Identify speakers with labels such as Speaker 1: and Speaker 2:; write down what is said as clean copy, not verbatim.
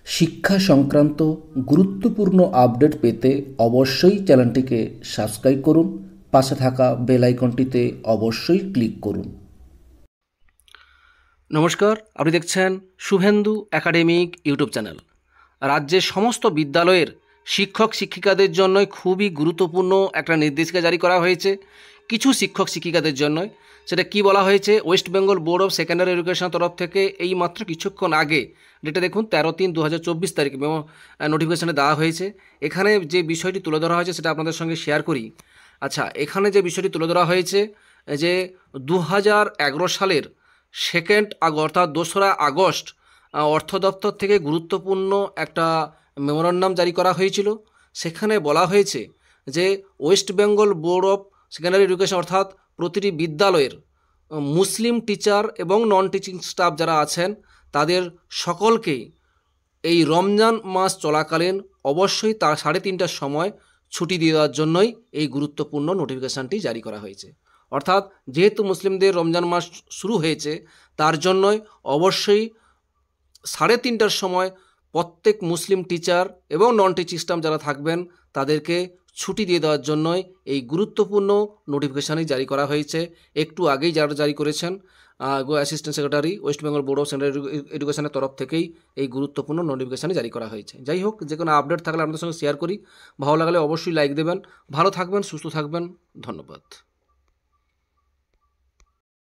Speaker 1: শিক্ষা সংক্রান্ত গুরুত্বপূর্ণ আপডেট পেতে অবশ্যই চ্যানেলটিকে সাবস্ক্রাইব করুন, পাশে থাকা বেল আইকনটিতে অবশ্যই ক্লিক করুন।
Speaker 2: নমস্কার, আপনি দেখছেন শুভেন্দু একাডেমিক ইউটিউব চ্যানেল। রাজ্যের সমস্ত বিদ্যালয়ের শিক্ষক শিক্ষিকাদের জন্য খুবই গুরুত্বপূর্ণ একটা নির্দেশিকা জারি করা হয়েছে। কিছু শিক্ষক শিক্ষিকাদের জন্য সেটা কি বলা হয়েছে, West Bengal board of secondary এডুকেশনের তরফ থেকে এই মাত্র কিছুক্ষণ আগে, ডেটা দেখুন 13/3/2024 তারিখে নোটিফিকেশনে দেওয়া হয়েছে। এখানে যে বিষয়টি তুলে ধরা হয়েছে সেটা আপনাদের সঙ্গে শেয়ার করি। আচ্ছা, এখানে যে বিষয়টি তুলে ধরা হয়েছে যে 2011 সালের অর্থাৎ 2রা আগস্ট অর্থ দপ্তর থেকে গুরুত্বপূর্ণ একটা মেমোরান্ডাম জারি করা হয়েছিল। সেখানে বলা হয়েছে যে West Bengal board of secondary education অর্থাৎ প্রতিটি বিদ্যালয়ের মুসলিম টিচার এবং নন টিচিং স্টাফ যারা আছেন তাদের সকলকেই এই রমজান মাস চলাকালীন অবশ্যই তার 3:30টার সময় ছুটি দিয়ে দেওয়ার জন্যই এই গুরুত্বপূর্ণ নোটিফিকেশানটি জারি করা হয়েছে। অর্থাৎ যেহেতু মুসলিমদের রমজান মাস শুরু হয়েছে, তার জন্যই অবশ্যই 3:30টার সময় প্রত্যেক মুসলিম টিচার এবং নন টিচিং স্টাফ যারা থাকবেন তাদেরকে ছুটি দিয়ে দেওয়ার জন্যই এই গুরুত্বপূর্ণ নোটিফিকেশানই জারি করা হয়েছে। একটু আগেই যারা জারি করেছেন assistant secretary West Bengal board of secondary এডুকেশনের তরফ থেকেই এই গুরুত্বপূর্ণ নোটিফিকেশানই জারি করা হয়েছে। যাই হোক, যে কোনো আপডেট থাকলে আপনাদের সঙ্গে শেয়ার করি। ভালো লাগলে অবশ্যই লাইক দেবেন। ভালো থাকবেন, সুস্থ থাকবেন। ধন্যবাদ।